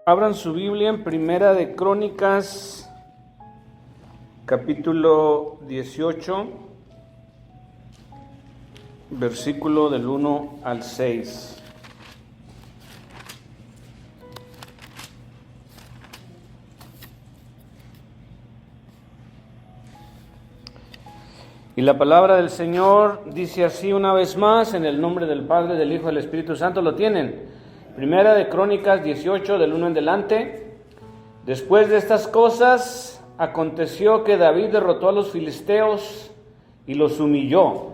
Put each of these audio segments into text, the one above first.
Abran su Biblia en Primera de Crónicas, capítulo 18, versículo del 1 al 6. Y la palabra del Señor dice así una vez más, en el nombre del Padre, del Hijo y del Espíritu Santo. ¿Lo tienen? Primera de Crónicas 18, del 1 en delante. Después de estas cosas, aconteció que David derrotó a los filisteos y los humilló,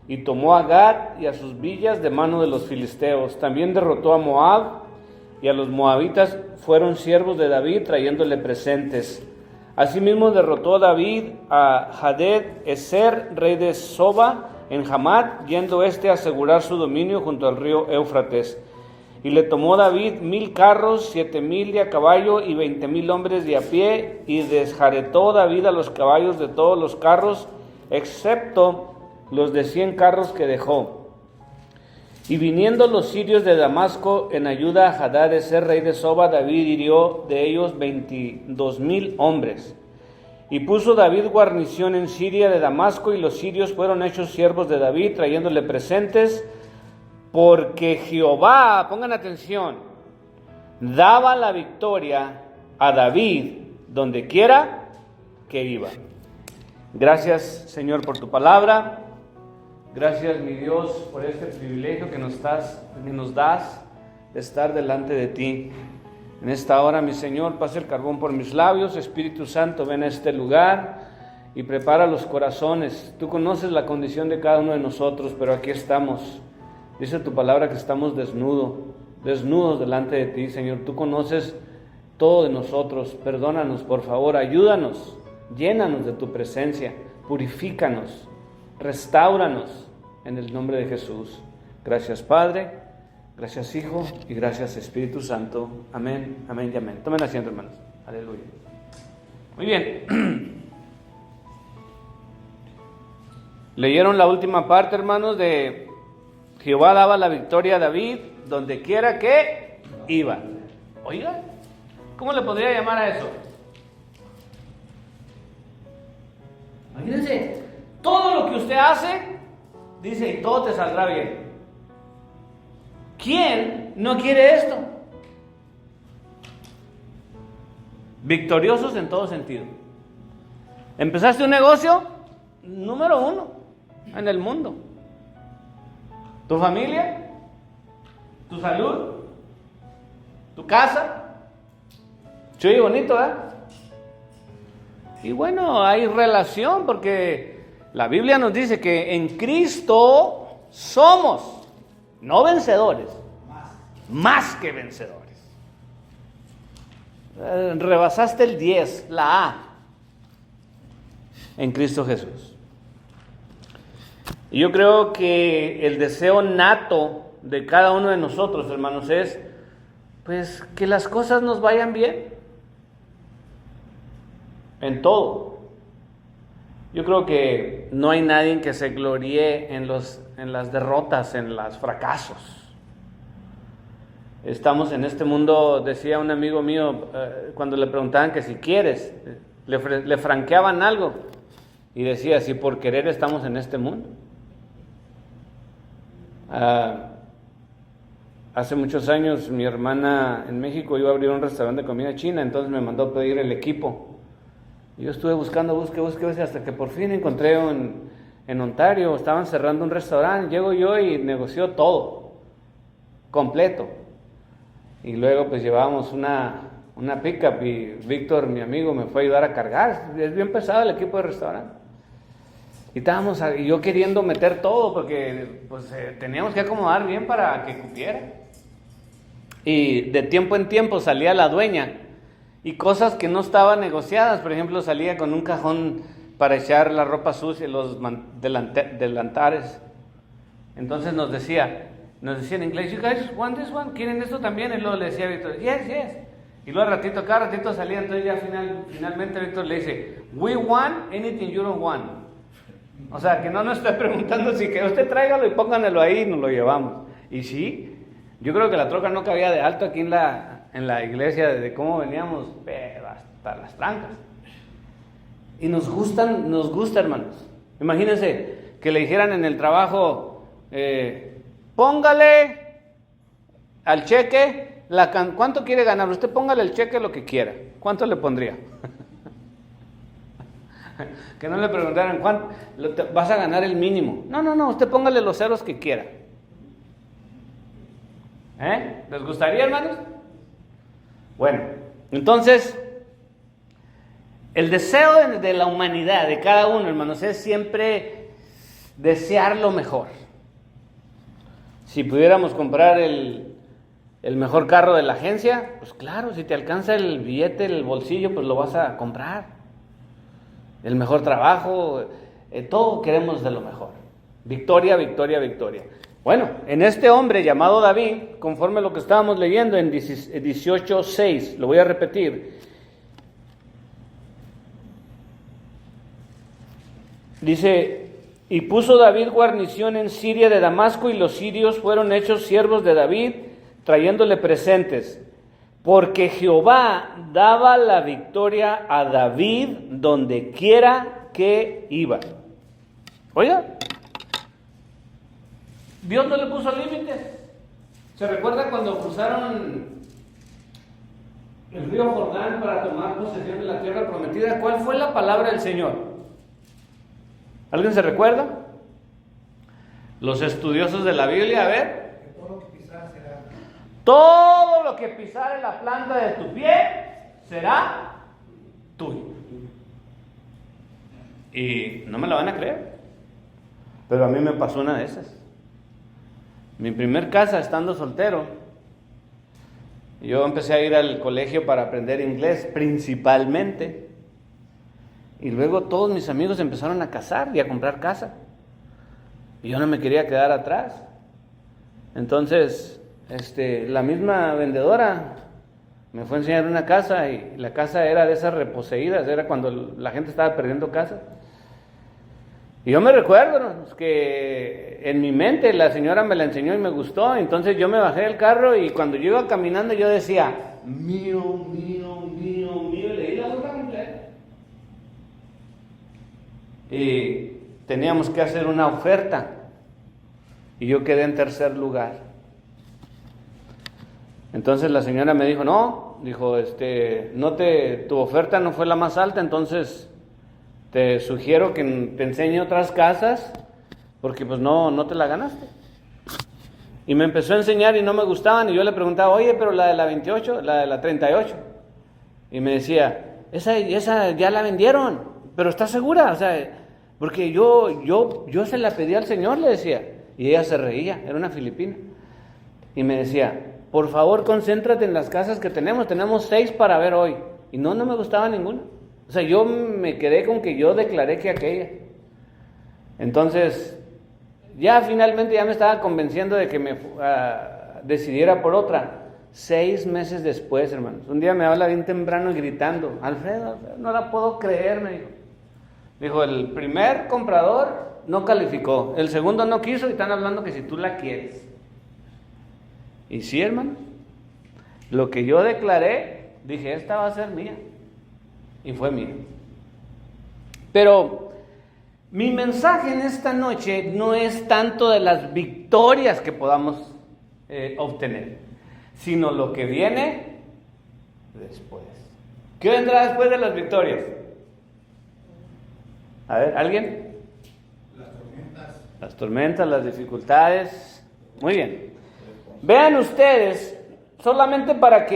y tomó a Gad y a sus villas de mano de los filisteos. También derrotó a Moab, y a los moabitas fueron siervos de David, trayéndole presentes. Asimismo derrotó David a Hadad-ezer, rey de Soba, en Hamat, yendo a asegurar su dominio junto al río Éufrates. Y le tomó David 1000 carros, 7000 de a caballo y 20,000 hombres de a pie, y desjaretó David a los caballos de todos los carros, excepto los de 100 carros que dejó. Y viniendo los sirios de Damasco en ayuda a Hadad-ezer, rey de Soba, David hirió de ellos 22,000 hombres. Y puso David guarnición en Siria de Damasco, y los sirios fueron hechos siervos de David, trayéndole presentes, porque Jehová, pongan atención, daba la victoria a David donde quiera que iba. Gracias, Señor, por tu palabra. Gracias, mi Dios, por este privilegio que nos das de estar delante de ti. En esta hora, mi Señor, pasa el carbón por mis labios. Espíritu Santo, ven a este lugar y prepara los corazones. Tú conoces la condición de cada uno de nosotros, pero aquí estamos. Dice tu palabra que estamos desnudos delante de ti, Señor. Tú conoces todo de nosotros. Perdónanos, por favor, ayúdanos, llénanos de tu presencia, purifícanos, restáuranos en el nombre de Jesús. Gracias, Padre, gracias, Hijo, y gracias, Espíritu Santo. Amén, amén y amén. Tomen asiento, hermanos. Aleluya. Muy bien. Leyeron la última parte, hermanos, de Jehová daba la victoria a David donde quiera que iba. Oiga, ¿cómo le podría llamar a eso? Imagínense, todo lo que usted hace, dice, y todo te saldrá bien. ¿Quién no quiere esto? Victoriosos en todo sentido. Empezaste un negocio, número 1 en el mundo. Tu familia, tu salud, tu casa. Chuy, bonito, ¿eh? Y bueno, hay relación porque la Biblia nos dice que en Cristo somos, no vencedores, más que vencedores. Rebasaste el 10, la A, en Cristo Jesús. Y yo creo que el deseo nato de cada uno de nosotros, hermanos, es pues que las cosas nos vayan bien en todo. Yo creo que no hay nadie que se gloríe en las derrotas, en los fracasos. Estamos en este mundo, decía un amigo mío, cuando le preguntaban que si quieres, le franqueaban algo y decía, si por querer estamos en este mundo. Hace muchos años mi hermana en México iba a abrir un restaurante de comida china, entonces me mandó pedir el equipo. Yo estuve buscando, hasta que por fin encontré en Ontario. Estaban cerrando un restaurante, llego yo y negoció todo, completo. Y luego pues llevábamos una pickup y Víctor, mi amigo, me fue a ayudar a cargar. Es bien pesado el equipo de restaurante. Y yo queriendo meter todo porque pues, teníamos que acomodar bien para que cupiera. Y de tiempo en tiempo salía la dueña y cosas que no estaban negociadas. Por ejemplo, salía con un cajón para echar la ropa sucia, los delantares. Entonces nos decía en inglés, you guys want this one? ¿Quieren esto también? Y luego le decía a Víctor, yes. Y luego cada ratito salía. Entonces ya finalmente Víctor le dice, we want anything you don't want. O sea, que no nos esté preguntando si que usted tráigalo y pónganlo ahí y nos lo llevamos. Y sí, yo creo que la troca no cabía de alto aquí en en la iglesia de cómo veníamos, pero hasta las trancas. Y nos gusta, hermanos. Imagínense que le dijeran en el trabajo, póngale al cheque, ¿cuánto quiere ganar? Usted póngale el cheque lo que quiera. ¿Cuánto le pondría? Que no le preguntaran, ¿cuánto vas a ganar el mínimo? No, usted póngale los ceros que quiera. ¿Les gustaría, hermanos? Bueno, entonces, el deseo de la humanidad, de cada uno, hermanos, es siempre desear lo mejor. Si pudiéramos comprar el mejor carro de la agencia, pues claro, si te alcanza el billete, el bolsillo, pues lo vas a comprar. El mejor trabajo, todo queremos de lo mejor. Victoria, victoria, victoria. Bueno, en este hombre llamado David, conforme a lo que estábamos leyendo en 18:6, lo voy a repetir. Dice, y puso David guarnición en Siria de Damasco, y los sirios fueron hechos siervos de David, trayéndole presentes, porque Jehová daba la victoria a David donde quiera que iba. Oiga, Dios no le puso límites. ¿Se recuerda cuando cruzaron el río Jordán para tomar posesión de la tierra prometida? ¿Cuál fue la palabra del Señor? ¿Alguien se recuerda? Los estudiosos de la Biblia, a ver. Todo lo que pisare la planta de tu pie será tuyo. Y no me la van a creer, pero a mí me pasó una de esas. Mi primer casa, estando soltero, yo empecé a ir al colegio para aprender inglés principalmente, y luego todos mis amigos empezaron a casar y a comprar casa, y yo no me quería quedar atrás. Entonces la misma vendedora me fue a enseñar una casa, y la casa era de esas reposeídas, era cuando la gente estaba perdiendo casa. Y yo me recuerdo, ¿no?, que en mi mente la señora me la enseñó y me gustó. Entonces yo me bajé del carro, y cuando yo iba caminando yo decía, mío, mío, mío, mío, y leí la vuelta completa. Y teníamos que hacer una oferta, y yo quedé en tercer lugar. Entonces la señora me dijo, tu oferta no fue la más alta, entonces te sugiero que te enseñe otras casas, porque pues no te la ganaste. Y me empezó a enseñar y no me gustaban, y yo le preguntaba, oye, pero la de la 28, la de la 38. Y me decía, esa ya la vendieron, pero ¿estás segura? O sea, porque yo se la pedí al Señor, le decía. Y ella se reía, era una filipina. Y me decía, por favor, concéntrate en las casas que tenemos 6 para ver hoy. Y no me gustaba ninguna. O sea, yo me quedé con que yo declaré que aquella. Entonces, ya finalmente ya me estaba convenciendo de que me decidiera por otra. 6 meses después, hermanos, un día me habla bien temprano y gritando, Alfredo, no la puedo creer, me dijo. Dijo, el primer comprador no calificó, el segundo no quiso, y están hablando que si tú la quieres. Y sí, hermano, lo que yo declaré, dije, esta va a ser mía. Y fue mía. Pero mi mensaje en esta noche no es tanto de las victorias que podamos obtener, sino lo que viene después. ¿Qué vendrá después de las victorias? A ver, ¿alguien? Las tormentas, las dificultades. Muy bien. Vean ustedes, solamente para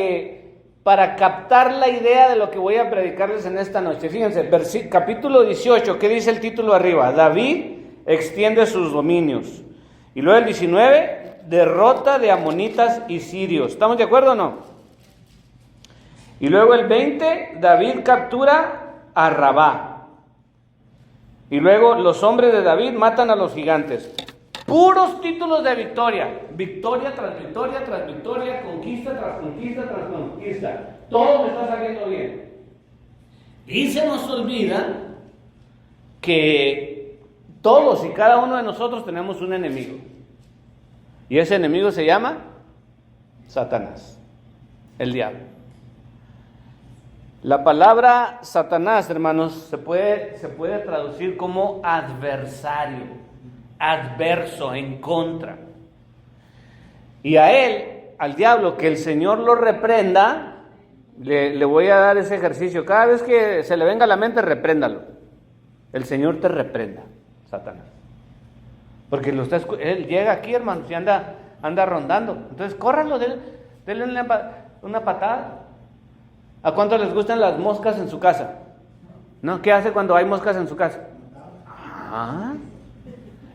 captar la idea de lo que voy a predicarles en esta noche. Fíjense, capítulo 18, ¿qué dice el título arriba? David extiende sus dominios. Y luego el 19, derrota de amonitas y sirios. ¿Estamos de acuerdo o no? Y luego el 20, David captura a Rabá. Y luego los hombres de David matan a los gigantes. Puros títulos de victoria. Victoria tras victoria tras victoria, conquista tras conquista tras conquista. Todo me está saliendo bien. Y se nos olvida que todos y cada uno de nosotros tenemos un enemigo. Y ese enemigo se llama Satanás. el diablo. La palabra Satanás, hermanos, se puede traducir como adversario, adverso, en contra. Y a él, al diablo, que el Señor lo reprenda, le voy a dar ese ejercicio. Cada vez que se le venga a la mente, repréndalo. El Señor te reprenda, Satanás. Porque él llega aquí, hermanos, y anda rondando. Entonces, córranlo, denle una patada. ¿A cuánto les gustan las moscas en su casa? ¿No? ¿Qué hace cuando hay moscas en su casa? Ah.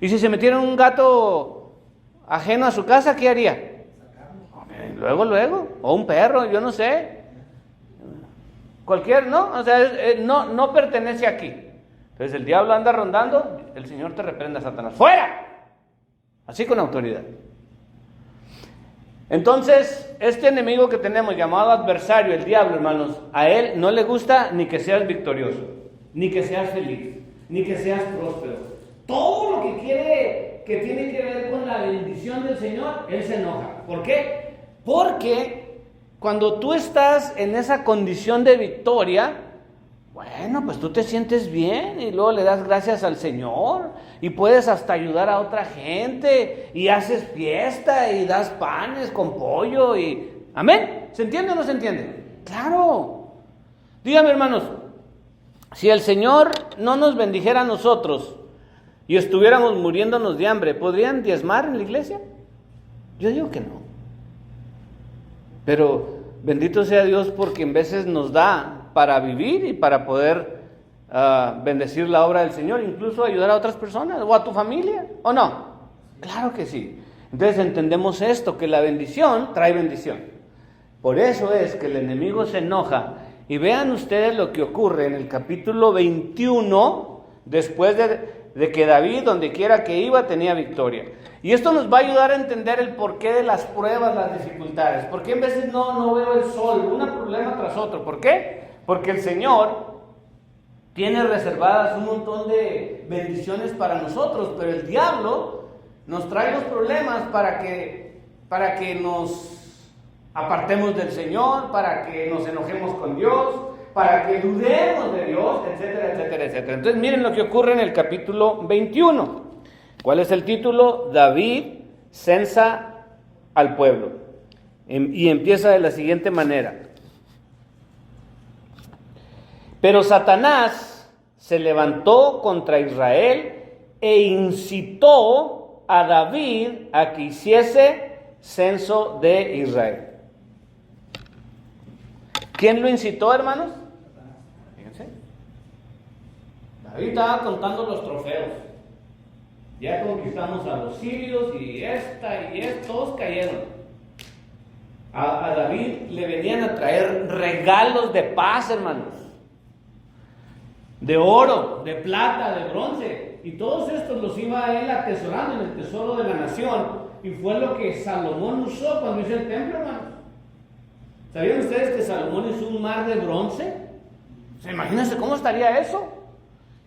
¿Y si se metiera un gato ajeno a su casa, qué haría? Luego. O un perro, yo no sé. Cualquier, ¿no? O sea, no pertenece aquí. Entonces el diablo anda rondando, el Señor te reprenda, Satanás. ¡Fuera! Así con autoridad. Entonces, este enemigo que tenemos llamado adversario, el diablo, hermanos, a él no le gusta ni que seas victorioso, ni que seas feliz, ni que seas próspero. Todo lo que quiere, que tiene que ver con la bendición del Señor, él se enoja. ¿Por qué? Porque cuando tú estás en esa condición de victoria, bueno, pues tú te sientes bien y luego le das gracias al Señor y puedes hasta ayudar a otra gente y haces fiesta y das panes con pollo y... ¿Amén? ¿Se entiende o no se entiende? Claro. Dígame, hermanos, si el Señor no nos bendijera a nosotros y estuviéramos muriéndonos de hambre, ¿podrían diezmar en la iglesia? Yo digo que no. Pero bendito sea Dios porque en veces nos da para vivir y para poder bendecir la obra del Señor, incluso ayudar a otras personas o a tu familia, ¿o no? Claro que sí. Entonces entendemos esto, que la bendición trae bendición. Por eso es que el enemigo se enoja. Y vean ustedes lo que ocurre en el capítulo 21, después de que David, donde quiera que iba, tenía victoria. Y esto nos va a ayudar a entender el porqué de las pruebas, las dificultades. ¿Por qué en veces no veo el sol? Un problema tras otro. ¿Por qué? Porque el Señor tiene reservadas un montón de bendiciones para nosotros, pero el diablo nos trae los problemas para que nos apartemos del Señor, para que nos enojemos con Dios, para que dudemos de Dios, etcétera, etcétera, etcétera. Entonces miren lo que ocurre en el capítulo 21. ¿Cuál es el título? David censa al pueblo. Y empieza de la siguiente manera. Pero Satanás se levantó contra Israel e incitó a David a que hiciese censo de Israel. ¿Quién lo incitó, hermanos? Fíjense. David estaba contando los trofeos. Ya conquistamos a los sirios y todos cayeron. A David le venían a traer regalos de paz, hermanos. De oro, de plata, de bronce. Y todos estos los iba él atesorando en el tesoro de la nación. Y fue lo que Salomón usó cuando hizo el templo, hermanos. ¿Sabían ustedes que Salomón hizo un mar de bronce? Imagínense cómo estaría eso.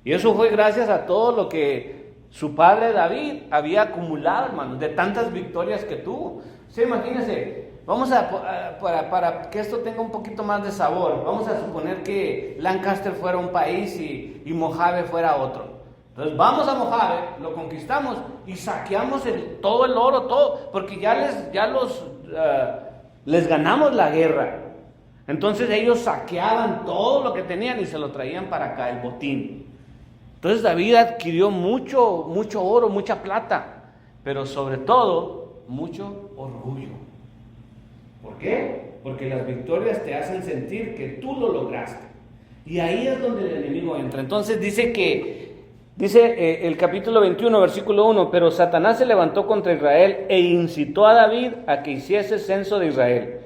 Y eso fue gracias a todo lo que su padre David había acumulado, hermanos, de tantas victorias que tuvo. Imagínense, vamos para que esto tenga un poquito más de sabor, vamos a suponer que Lancaster fuera un país y Mojave fuera otro. Entonces vamos a Mojave, lo conquistamos y saqueamos todo el oro, todo, porque les ganamos la guerra. Entonces ellos saqueaban todo lo que tenían y se lo traían para acá, el botín. Entonces David adquirió mucho oro, mucha plata, pero sobre todo, mucho orgullo. ¿Por qué? Porque las victorias te hacen sentir que tú lo lograste. Y ahí es donde el enemigo entra. Entonces dice el capítulo 21, versículo 1, pero Satanás se levantó contra Israel e incitó a David a que hiciese censo de Israel.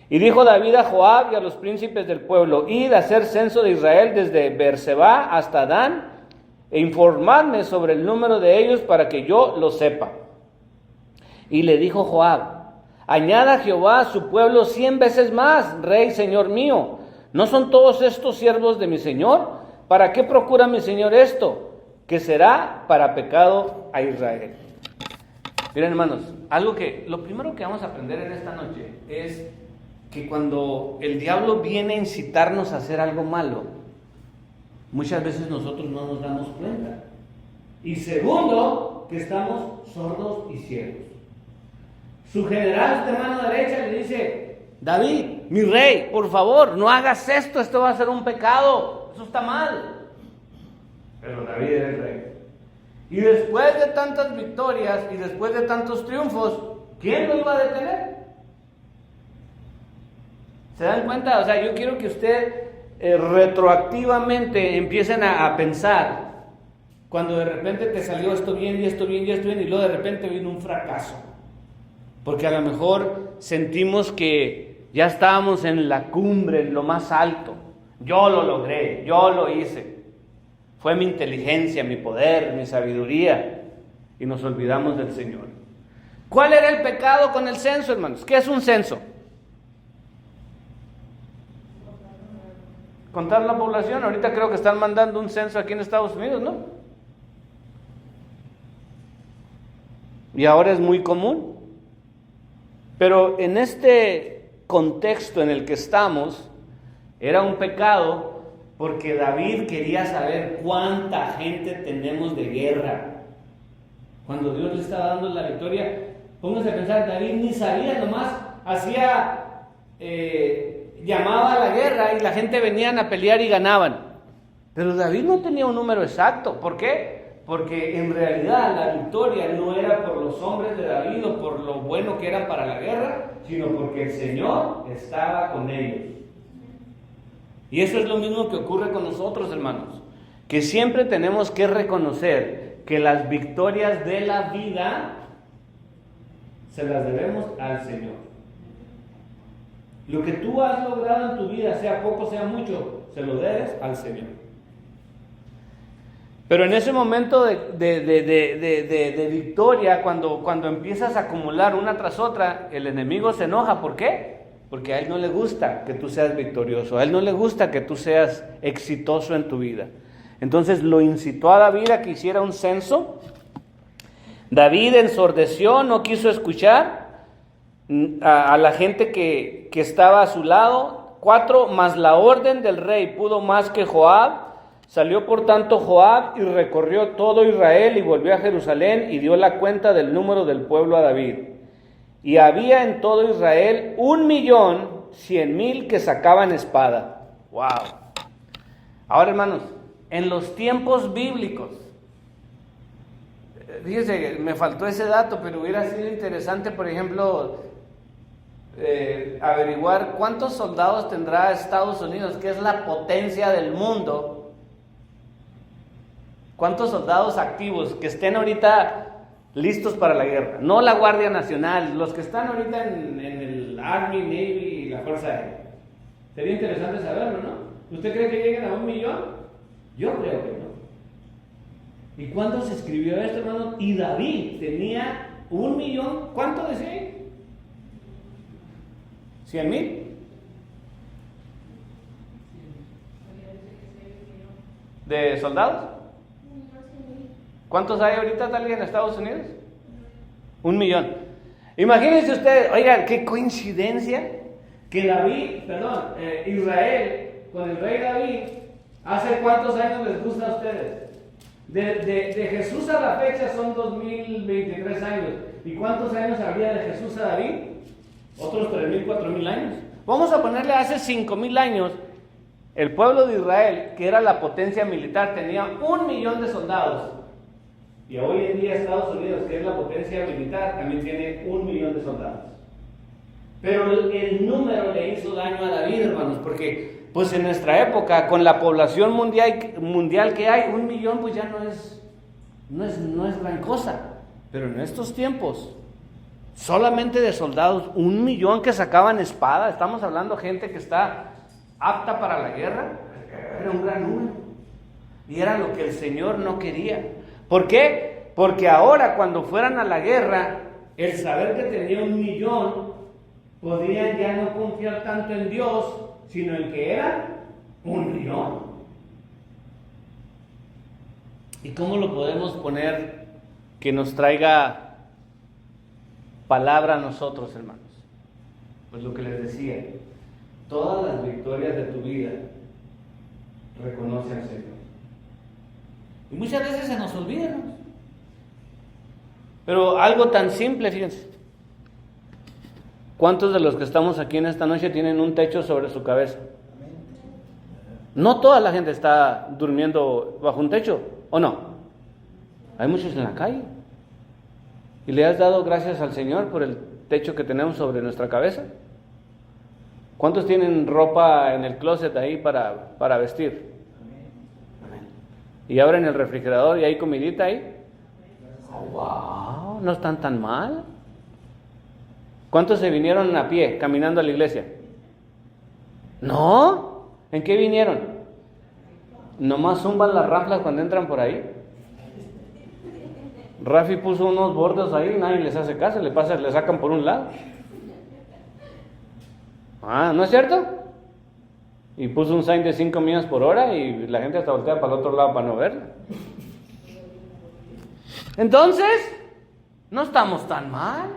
Y dijo David a Joab y a los príncipes del pueblo, id a hacer censo de Israel desde Beerseba hasta Dan, e informadme sobre el número de ellos para que yo lo sepa. Y le dijo Joab, añada Jehová a su pueblo 100 veces más, rey, señor mío. ¿No son todos estos siervos de mi señor? ¿Para qué procura mi señor esto? Que será para pecado a Israel. Miren, hermanos, lo primero que vamos a aprender en esta noche es que cuando el diablo viene a incitarnos a hacer algo malo, muchas veces nosotros no nos damos cuenta. Y segundo, que estamos sordos y ciegos. Su general de mano derecha le dice: David, mi rey, por favor, no hagas esto, esto va a ser un pecado, eso está mal. Pero David era el rey. Y después de tantas victorias y después de tantos triunfos, ¿quién lo iba a detener? ¿Se dan cuenta? O sea, yo quiero que usted retroactivamente empiecen a pensar, cuando de repente te salió esto bien y esto bien y esto bien, y luego de repente vino un fracaso. Porque a lo mejor sentimos que ya estábamos en la cumbre, en lo más alto. Yo lo logré, yo lo hice. Fue mi inteligencia, mi poder, mi sabiduría. Y nos olvidamos del Señor. ¿Cuál era el pecado con el censo, hermanos? ¿Qué es un censo? Contar la población. Ahorita creo que están mandando un censo aquí en Estados Unidos, ¿no? Y ahora es muy común. Pero en este contexto en el que estamos, era un pecado porque David quería saber cuánta gente tenemos de guerra. Cuando Dios le estaba dando la victoria, pónganse a pensar, David ni sabía, nomás llamaba a la guerra y la gente venían a pelear y ganaban. Pero David no tenía un número exacto. ¿Por qué? Porque en realidad la victoria no era por los hombres de David o por lo bueno que eran para la guerra, sino porque el Señor estaba con ellos. Y eso es lo mismo que ocurre con nosotros, hermanos, que siempre tenemos que reconocer que las victorias de la vida se las debemos al Señor. Lo que tú has logrado en tu vida, sea poco, sea mucho, se lo debes al Señor. Pero en ese momento de victoria, cuando empiezas a acumular una tras otra, el enemigo se enoja. ¿Por qué? Porque a él no le gusta que tú seas victorioso, a él no le gusta que tú seas exitoso en tu vida. Entonces lo incitó a David a que hiciera un censo. David ensordeció, no quiso escuchar a la gente que estaba a su lado. 4, mas la orden del rey pudo más que Joab. Salió por tanto Joab y recorrió todo Israel y volvió a Jerusalén y dio la cuenta del número del pueblo a David. Y había en todo Israel 1,100,000 que sacaban espada. ¡Wow! Ahora, hermanos, en los tiempos bíblicos, fíjense, me faltó ese dato, pero hubiera sido interesante, por ejemplo, averiguar cuántos soldados tendrá Estados Unidos, que es la potencia del mundo. ¿Cuántos soldados activos que estén ahorita listos para la guerra? No la Guardia Nacional, los que están ahorita en el Army, Navy y la Fuerza Aérea. Sería interesante saberlo, ¿no? ¿Usted cree que lleguen a 1,000,000? Yo creo que no. ¿Y cuándo se escribió esto, hermano? Y David tenía 1,000,000, ¿cuánto decía ahí? 100,000. ¿De soldados? ¿Cuántos hay ahorita, tal en Estados Unidos? 1,000,000. Imagínense ustedes, oigan, qué coincidencia que Israel, con el rey David, ¿hace cuántos años les gusta a ustedes? De Jesús a la fecha son 2023 años. ¿Y cuántos años habría de Jesús a David? Otros 3,000, 4,000 años. Vamos a ponerle hace 5,000 años. El pueblo de Israel, que era la potencia militar, tenía 1,000,000 de soldados. Y hoy en día Estados Unidos, que es la potencia militar, también tiene 1,000,000 de soldados. Pero el número le hizo daño a David, hermanos, porque pues en nuestra época, con la población mundial que hay, 1,000,000 pues ya no es gran cosa. Pero en estos tiempos, solamente de soldados, 1,000,000 que sacaban espada, estamos hablando de gente que está apta para la guerra, era un gran número. Y era lo que el Señor no quería. ¿Por qué? Porque ahora cuando fueran a la guerra, el saber que tenía 1,000,000, podrían ya no confiar tanto en Dios, sino en que era 1,000,000. ¿Y cómo lo podemos poner que nos traiga palabra a nosotros, hermanos? Pues lo que les decía, todas las victorias de tu vida reconoce al Señor. Y muchas veces se nos olvida, hermanos. Pero algo tan simple, fíjense. ¿Cuántos de los que estamos aquí en esta noche tienen un techo sobre su cabeza? No toda la gente está durmiendo bajo un techo, ¿o no? Hay muchos en la calle. ¿Y le has dado gracias al Señor por el techo que tenemos sobre nuestra cabeza? ¿Cuántos tienen ropa en el closet ahí para vestir? Amén. Y abren el refrigerador y hay comidita ahí. Oh, wow, no están tan mal. ¿Cuántos se vinieron a pie caminando a la iglesia? ¿No? ¿En qué vinieron? Nomás zumban las ramplas cuando entran por ahí. Rafi puso unos bordes ahí, nadie les hace caso, le sacan por un lado. ¿No es cierto? Y puso un sign de 5 millas por hora y la gente hasta voltea para el otro lado para no verla. Entonces, no estamos tan mal.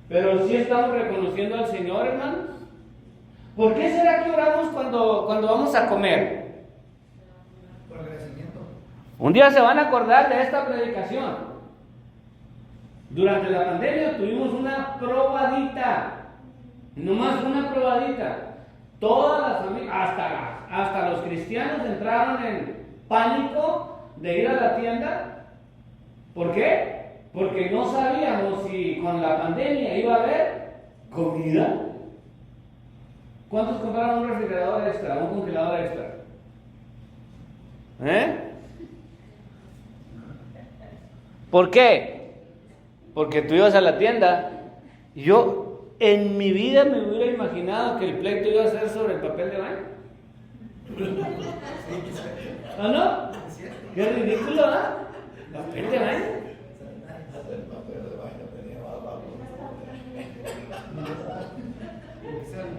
Pero sí estamos reconociendo al Señor, hermanos. ¿Por qué será que oramos cuando vamos a comer? Por agradecimiento. Un día se van a acordar de esta predicación. Durante la pandemia tuvimos una probadita. Nomás una probadita. Todas las familias, hasta los cristianos entraron en pánico de ir a la tienda. ¿Por qué? Porque no sabíamos si con la pandemia iba a haber comida. ¿Cuántos compraron un refrigerador extra, un congelador extra? ¿Por qué? Porque tú ibas a la tienda y yo en mi vida me hubiera imaginado que el pleito iba a ser sobre el papel de baño. ¿Ah, no? Qué ridículo, ¿ah? ¿Papel de baño?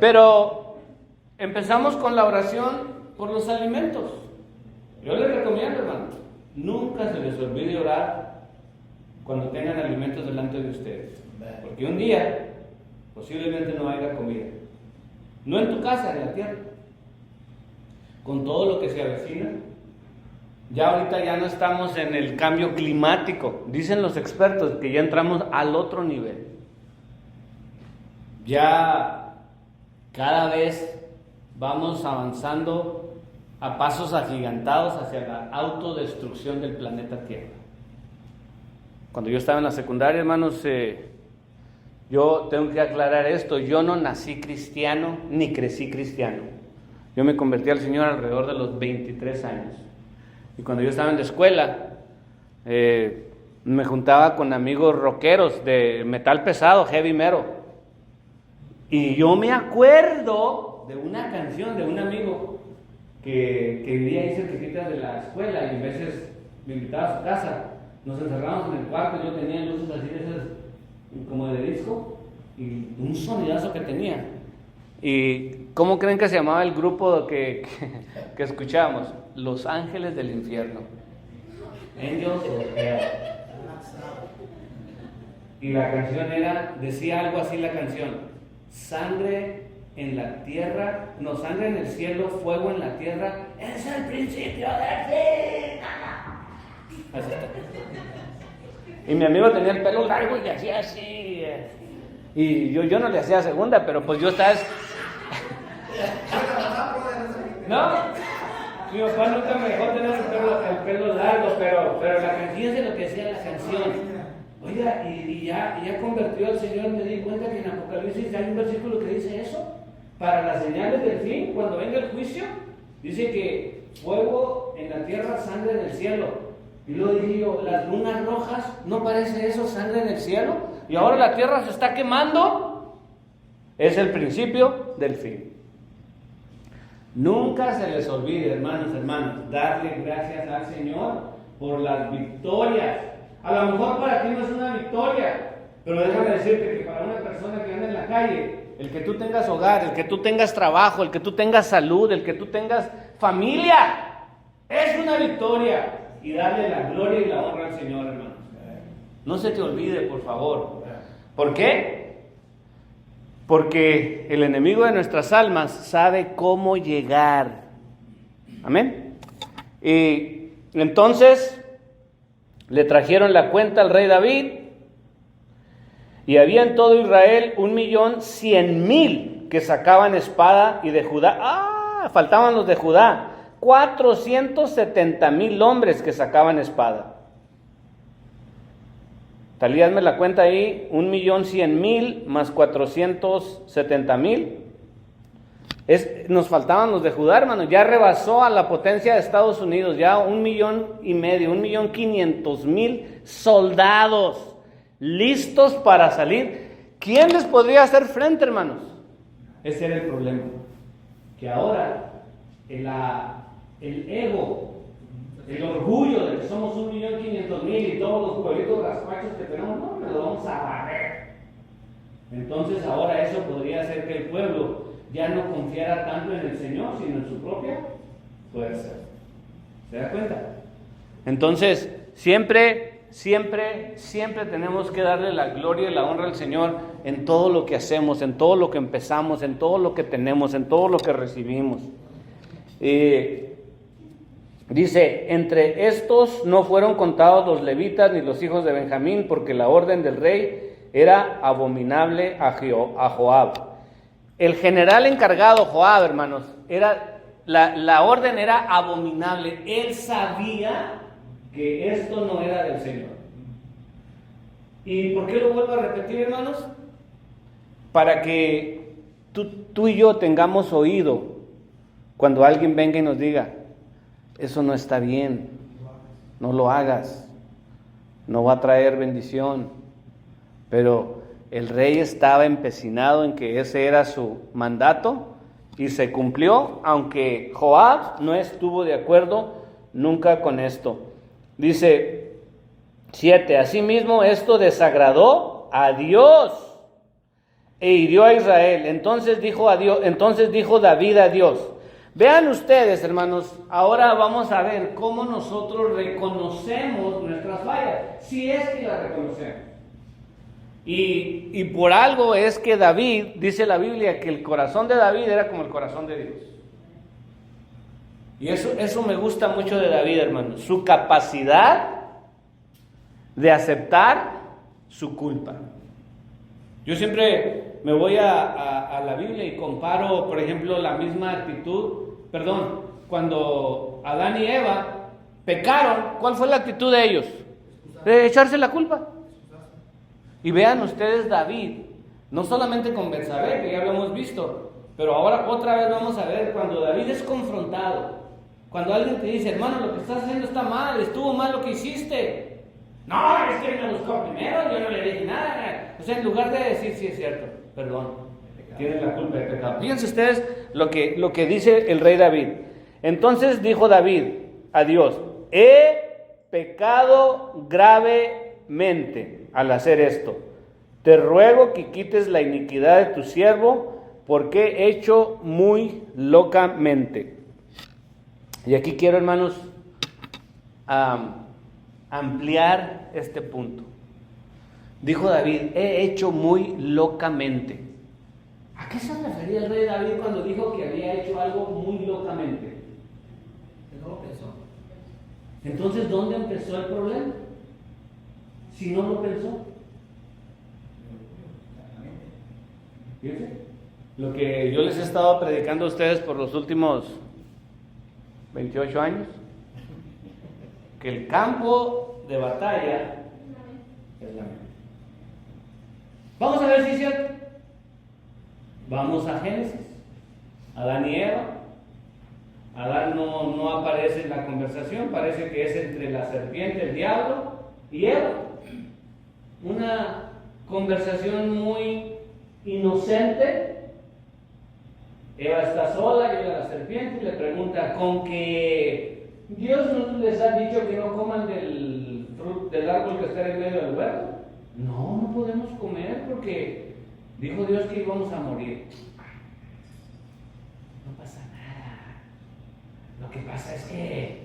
Pero empezamos con la oración por los alimentos. Yo les recomiendo, hermanos, nunca se les olvide orar cuando tengan alimentos delante de ustedes. Porque un día posiblemente no haya comida. No en tu casa, en la tierra. Con todo lo que se avecina. Ya ahorita ya no estamos en el cambio climático. Dicen los expertos que ya entramos al otro nivel. Ya cada vez vamos avanzando a pasos agigantados hacia la autodestrucción del planeta Tierra. Cuando yo estaba en la secundaria, hermanos, yo tengo que aclarar esto, yo no nací cristiano ni crecí cristiano. Yo me convertí al Señor alrededor de los 23 años. Y cuando yo estaba en la escuela, me juntaba con amigos rockeros de metal pesado, heavy metal. Y yo me acuerdo de una canción de un amigo que vivía ahí cerquita de la escuela y a veces me invitaba a su casa. Nos encerrábamos en el cuarto, yo tenía luces así de esas como de disco y un sonidazo que tenía. ¿Y cómo creen que se llamaba el grupo que escuchábamos? Los Ángeles del Infierno. Angels of Hell. Y la canción decía algo así la canción: sangre en la tierra, no, sangre en el cielo, fuego en la tierra, es el principio del fin. Así está. Y mi amigo tenía el pelo largo y hacía así. Y yo no le hacía segunda, pero pues yo estaba... ¿No? Mi papá nunca me dejó tener el pelo largo, pero la canción es lo que decía la canción. Oiga, y ya convertido al Señor, me di cuenta que en Apocalipsis hay un versículo que dice eso. Para las señales del fin, cuando venga el juicio, dice que fuego en la tierra, sangre en el cielo. Y luego dije yo, las lunas rojas, ¿no parece eso sangre en el cielo? Y ahora la tierra se está quemando. Es el principio del fin. Nunca se les olvide, hermanos, darle gracias al Señor por las victorias. A lo mejor para ti no es una victoria, pero déjame decirte que para una persona que anda en la calle, el que tú tengas hogar, el que tú tengas trabajo, el que tú tengas salud, el que tú tengas familia, es una victoria. Y darle la gloria y la honra al Señor, hermanos. No se te olvide, por favor. ¿Por qué? Porque el enemigo de nuestras almas sabe cómo llegar. Amén. Y entonces le trajeron la cuenta al rey David, y había en todo Israel 1,100,000 que sacaban espada, y de Judá, faltaban los de Judá, 470,000 hombres que sacaban espada. Talía, hazme la cuenta ahí, 1,100,000 más 470,000. Nos faltaban los de Judá, hermano. Ya rebasó a la potencia de Estados Unidos, ya 1,500,000, 1,500,000 soldados listos para salir. ¿Quién les podría hacer frente, hermanos? Ese era el problema. Que ahora el ego, el orgullo de que somos 1,500,000 y todos los pueblitos rascuachos que tenemos, no, me lo vamos a barrer. Entonces ahora eso podría hacer que el pueblo ya no confiara tanto en el Señor, sino en su propia fuerza. ¿Se da cuenta? Entonces, siempre tenemos que darle la gloria y la honra al Señor en todo lo que hacemos, en todo lo que empezamos, en todo lo que tenemos, en todo lo que recibimos. Dice, entre estos no fueron contados los levitas ni los hijos de Benjamín, porque la orden del rey era abominable a Joab. El general encargado, Joab, hermanos, la orden era abominable. Él sabía que esto no era del Señor. ¿Y por qué lo vuelvo a repetir, hermanos? Para que tú y yo tengamos oído cuando alguien venga y nos diga, eso no está bien, no lo hagas, no va a traer bendición. Pero el rey estaba empecinado en que ese era su mandato y se cumplió, aunque Joab no estuvo de acuerdo nunca con esto. Dice 7, asimismo esto desagradó a Dios e hirió a Israel. Entonces dijo David a Dios. Vean ustedes, hermanos, ahora vamos a ver cómo nosotros reconocemos nuestras fallas, si es que las reconocemos. Y por algo es que David, dice la Biblia, que el corazón de David era como el corazón de Dios. Y eso me gusta mucho de David, hermanos, su capacidad de aceptar su culpa. Yo siempre me voy a la Biblia y comparo, por ejemplo, la misma actitud, cuando Adán y Eva pecaron, ¿cuál fue la actitud de ellos? De echarse la culpa. Y vean ustedes David, no solamente con Betsabé, que ya lo hemos visto, pero ahora otra vez vamos a ver cuando David es confrontado, cuando alguien te dice, hermano, lo que estás haciendo está mal, estuvo mal lo que hiciste. No, es que él me buscó primero, yo no le dije nada. O sea, en lugar de decir, sí es cierto, perdón, tienes la culpa de pecado. Fíjense ustedes lo que dice el rey David. Entonces dijo David a Dios, he pecado gravemente al hacer esto. Te ruego que quites la iniquidad de tu siervo, porque he hecho muy locamente. Y aquí quiero, hermanos, ampliar este punto. Dijo David, he hecho muy locamente. ¿A qué se refería el rey David cuando dijo que había hecho algo muy locamente? Que no lo pensó. Entonces, ¿dónde empezó el problema? Si no lo pensó. Fíjense, lo que yo les he estado predicando a ustedes por los últimos 28 años, que el campo de batalla es la mente. Vamos a ver si es cierto. Vamos a Génesis. Adán y Eva. Adán no aparece en la conversación, parece que es entre la serpiente, el diablo y Eva. Una conversación muy inocente. Eva está sola, llega la serpiente y le pregunta, ¿con que Dios no les ha dicho que no coman del árbol que está en medio del huerto? No podemos comer porque dijo Dios que íbamos a morir. No pasa nada. Lo que pasa es que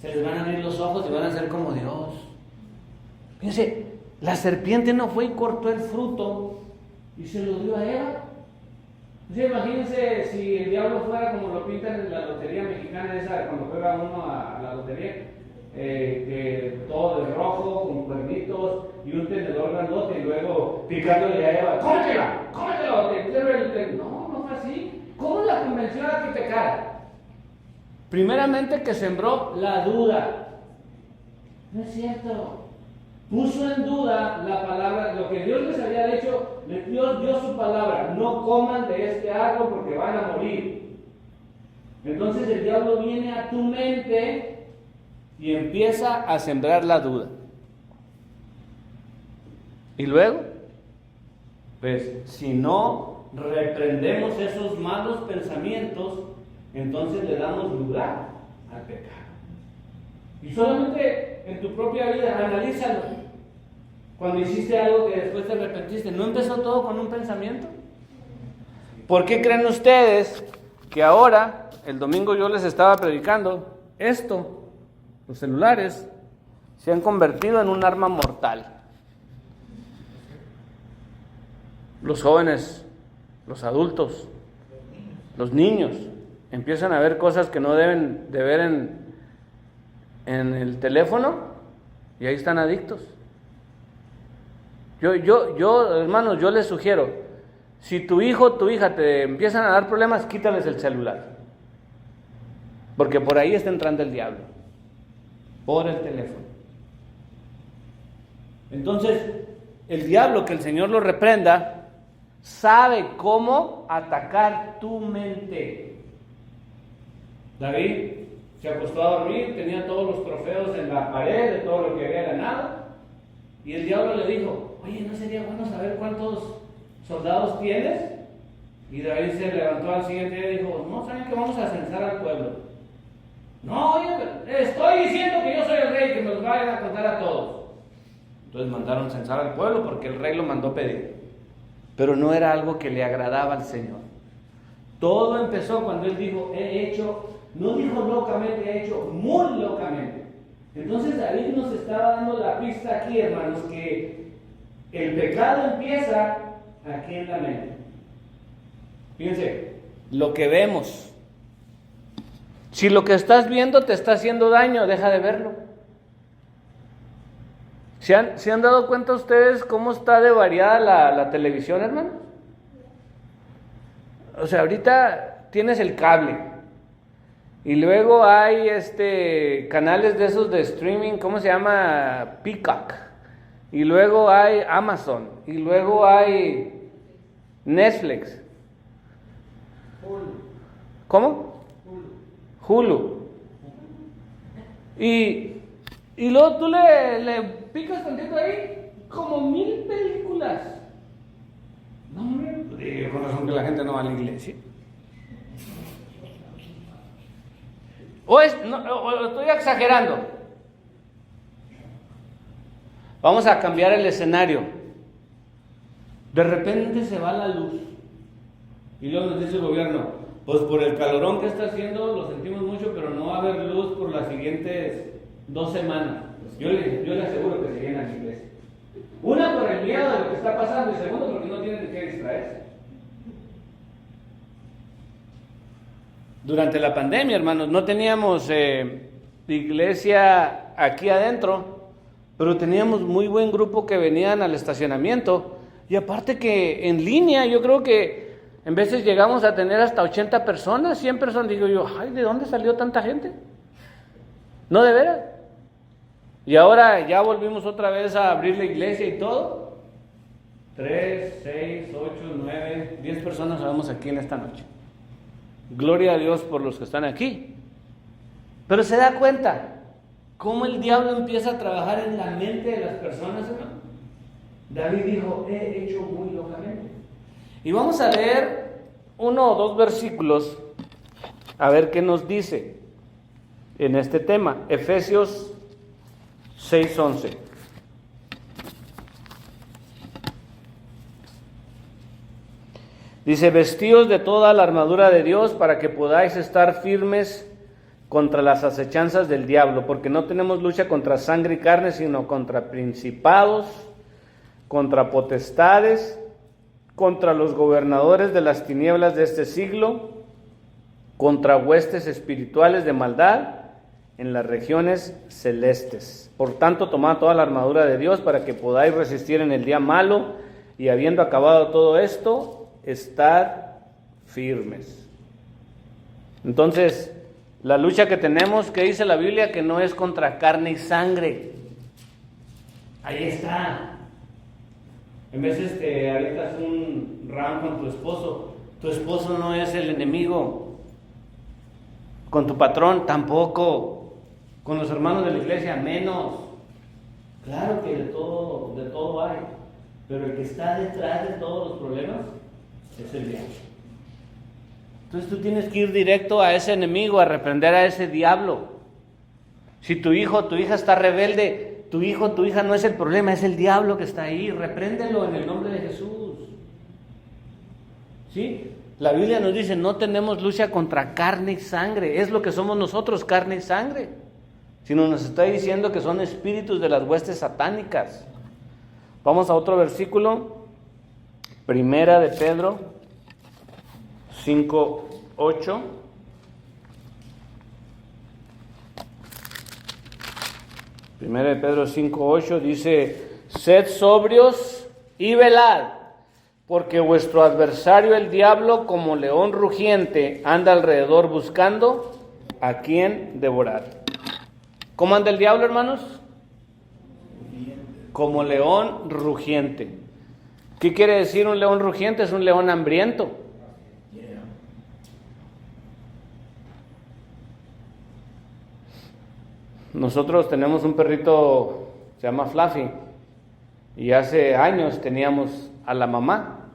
se les van a abrir los ojos y van a ser como Dios. Fíjense, la serpiente no fue y cortó el fruto y se lo dio a Eva. Sí, imagínense si el diablo fuera como lo pintan en la lotería mexicana, esa cuando juega uno a la lotería, que todo de rojo, con cuernitos y un tenedor grandote y luego picándole a Eva, ¡cómetela! No, no fue así. ¿Cómo la convenció a que pecara? Primeramente que sembró la duda. No es cierto. Puso en duda la palabra, lo que Dios les había dicho. Dios dio su palabra: no coman de este árbol porque van a morir. Entonces el diablo viene a tu mente y empieza a sembrar la duda. Y luego, pues si no reprendemos esos malos pensamientos, entonces le damos lugar al pecado. Y solamente en tu propia vida, analízalo. Cuando hiciste algo que después te arrepentiste, ¿no empezó todo con un pensamiento? ¿Por qué creen ustedes que ahora, el domingo yo les estaba predicando, los celulares, se han convertido en un arma mortal? Los jóvenes, los adultos, los niños, empiezan a ver cosas que no deben de ver en el teléfono y ahí están adictos. Hermanos, yo les sugiero, si tu hijo o tu hija te empiezan a dar problemas, quítales el celular. Porque por ahí está entrando el diablo. Por el teléfono. Entonces, el diablo, que el Señor lo reprenda, sabe cómo atacar tu mente. David se acostó a dormir, tenía todos los trofeos en la pared de todo lo que había ganado. Y el diablo le dijo: oye, ¿no sería bueno saber cuántos soldados tienes? Y David se levantó al siguiente día y dijo: no, ¿saben que vamos a censar al pueblo? No, oye, estoy diciendo que yo soy el rey, que me los vayan a contar a todos. Entonces mandaron censar al pueblo porque el rey lo mandó pedir. Pero no era algo que le agradaba al Señor. Todo empezó cuando él dijo: he hecho, no dijo locamente, he hecho muy locamente. Entonces David nos estaba dando la pista aquí, hermanos, que el pecado empieza aquí en la mente. Fíjense, lo que vemos. Si lo que estás viendo te está haciendo daño, deja de verlo. ¿Se han dado cuenta ustedes cómo está de variada la televisión, hermano? O sea, ahorita tienes el cable. Y luego hay canales de esos de streaming, ¿cómo se llama? Peacock. Y luego hay Amazon. Y luego hay Netflix. ¿Cómo? Hulu. Y luego tú le picas tantito ahí, como 1000 películas. No, hombre, con razón que la gente no va a la iglesia. O estoy exagerando. Vamos a cambiar el escenario. De repente se va la luz. Y luego nos dice el gobierno: pues por el calorón que está haciendo lo sentimos mucho, pero no va a haber luz por las siguientes 2 semanas. Yo le aseguro que se llena la iglesia. Una, por el miedo de lo que está pasando, y segundo, porque no tienen de qué distraerse. Durante la pandemia, hermanos, no teníamos iglesia aquí adentro, pero teníamos muy buen grupo que venían al estacionamiento. Y aparte que en línea, yo creo que en veces llegamos a tener hasta 80 personas, 100 personas. Digo yo: ay, ¿de dónde salió tanta gente? No, de veras. Y ahora ya volvimos otra vez a abrir la iglesia y todo. 3, 6, 8, 9, 10 personas vamos aquí en esta noche. Gloria a Dios por los que están aquí. Pero se da cuenta cómo el diablo empieza a trabajar en la mente de las personas, hermano. David dijo: he hecho muy locamente. Y vamos a leer 1 o 2 versículos a ver qué nos dice en este tema. Efesios 6:11. Dice: vestíos de toda la armadura de Dios para que podáis estar firmes contra las acechanzas del diablo, porque no tenemos lucha contra sangre y carne, sino contra principados, contra potestades, contra los gobernadores de las tinieblas de este siglo, contra huestes espirituales de maldad en las regiones celestes. Por tanto, tomad toda la armadura de Dios para que podáis resistir en el día malo, y habiendo acabado todo esto, estad firmes. Entonces, la lucha que tenemos, que dice la Biblia, que no es contra carne y sangre. Ahí está. En veces te avientas un round con tu esposo no es el enemigo. Con tu patrón tampoco. Con los hermanos de la iglesia menos. Claro que de todo hay. Pero el que está detrás de todos los problemas es el diablo. Entonces tú tienes que ir directo a ese enemigo, a reprender a ese diablo. Si tu hijo o tu hija está rebelde, tu hijo o tu hija no es el problema, es el diablo que está ahí. Repréndelo en el nombre de Jesús. ¿Sí? La Biblia nos dice, no tenemos lucha contra carne y sangre. Es lo que somos nosotros, carne y sangre. Sino nos está diciendo que son espíritus de las huestes satánicas. Vamos a otro versículo. Primera de Pedro 5:8. Primera de Pedro 5:8 dice: sed sobrios y velad, porque vuestro adversario el diablo, como león rugiente, anda alrededor buscando a quien devorar. ¿Cómo anda el diablo, hermanos? Como león rugiente. ¿Qué quiere decir un león rugiente? Es un león hambriento. Nosotros tenemos un perrito, se llama Fluffy, y hace años teníamos a la mamá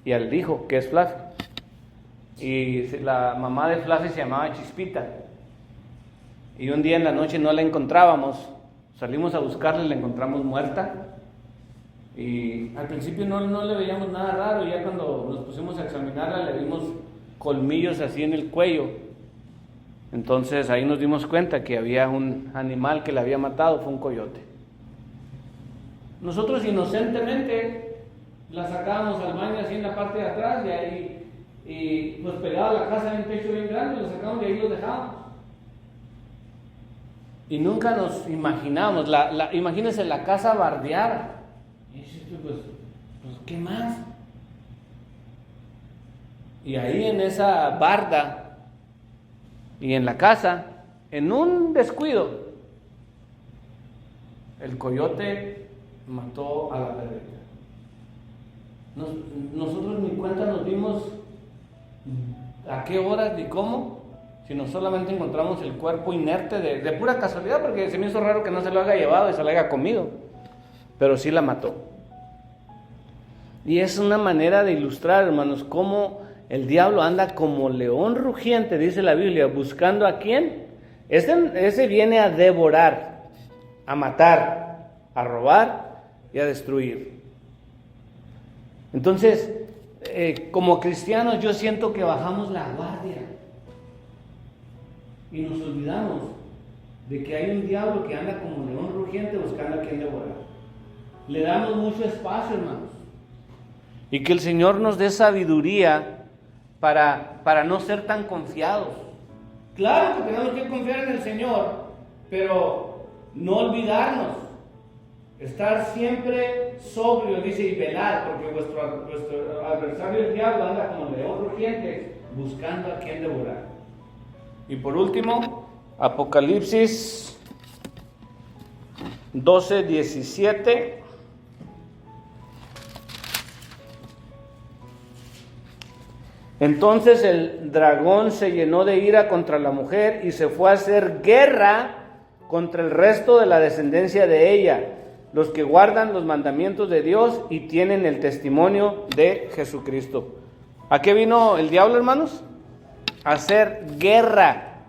y al hijo, que es Fluffy. Y la mamá de Fluffy se llamaba Chispita. Y un día en la noche no la encontrábamos, salimos a buscarla y la encontramos muerta. Y al principio no le veíamos nada raro, y ya cuando nos pusimos a examinarla le vimos colmillos así en el cuello. Entonces ahí nos dimos cuenta que había un animal que la había matado, fue un coyote. Nosotros inocentemente la sacábamos al baño así en la parte de atrás, y pues pegada a la casa en un techo bien grande, lo sacábamos y ahí lo dejábamos. Y nunca nos imaginábamos, imagínense la casa bardeada. Y pues, ¿qué más? Y ahí en esa barda y en la casa, en un descuido, el coyote mató a la perrita. Nosotros ni cuenta nos dimos a qué horas ni cómo, sino solamente encontramos el cuerpo inerte de pura casualidad, porque se me hizo raro que no se lo haya llevado y se lo haya comido, pero sí la mató. Y es una manera de ilustrar, hermanos, cómo el diablo anda como león rugiente, dice la Biblia, buscando a quién. Ese viene a devorar, a matar, a robar y a destruir. Entonces, como cristianos, yo siento que bajamos la guardia y nos olvidamos de que hay un diablo que anda como león rugiente buscando a quien devorar. Le damos mucho espacio, hermanos. Y que el Señor nos dé sabiduría para no ser tan confiados. Claro que tenemos que confiar en el Señor, pero no olvidarnos. Estar siempre sobrio, dice, y velar, porque vuestro adversario el diablo anda como león rugiente buscando a quien devorar. Y por último, Apocalipsis 12:17. Entonces el dragón se llenó de ira contra la mujer y se fue a hacer guerra contra el resto de la descendencia de ella, los que guardan los mandamientos de Dios y tienen el testimonio de Jesucristo. ¿A qué vino el diablo, hermanos? A hacer guerra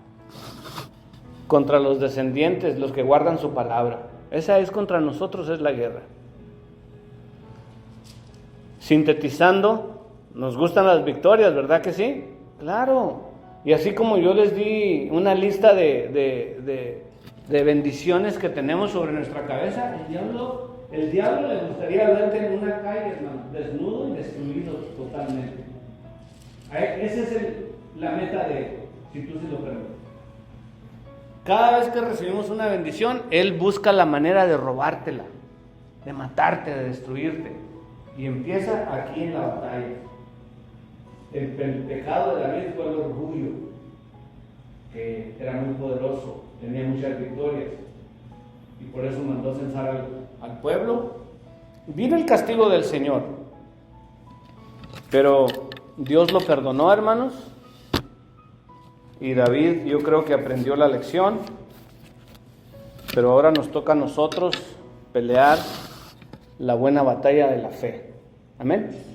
contra los descendientes, los que guardan su palabra. Esa es contra nosotros, es la guerra. Sintetizando, nos gustan las victorias, ¿verdad que sí? Claro. Y así como yo les di una lista de bendiciones que tenemos sobre nuestra cabeza, el diablo El diablo le gustaría verte en una calle, hermano, desnudo y destruido totalmente. Esa es la meta de él, si tú se lo permites. Cada vez que recibimos una bendición, él busca la manera de robártela, de matarte, de destruirte. Y empieza aquí en la batalla. El pecado de David fue el orgullo, que era muy poderoso, tenía muchas victorias. Y por eso mandó censar al pueblo. Vino el castigo del Señor. Pero Dios lo perdonó, hermanos. Y David, yo creo que aprendió la lección. Pero ahora nos toca a nosotros pelear la buena batalla de la fe. Amén.